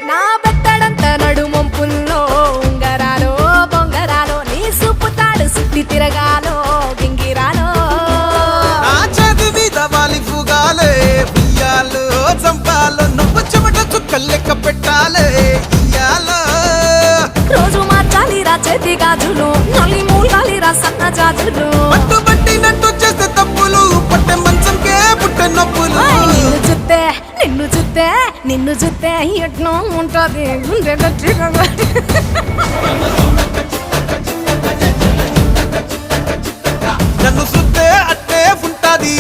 నా బెత్తడంత నడుమొంపుల్లో ఉంగరాలో బొంగరాలో నీ సూపు తాడు సుత్తి తిరగాలో గింగిరాలో నా చేతి మీద వాలి ఫుగాలే బియ్యాలు చంపాలో నువ్వు చెమట చుక్కలు లెక్క పెట్టాలే ఇయ్యాలో రోజు మార్చాలిరా చేతి గాజులు నల్లి మూలాలిరా సన్న జాజులు పట్టు పట్టినట్టు చేస్తే తప్పులు పట్టే మంచంకే పుట్టే నొప్పులు నిన్ను చూస్తే ఎట్నో ఉంటది గుండె గట్టిగా నన్ను సుత్తే అట్టే ఉంటాది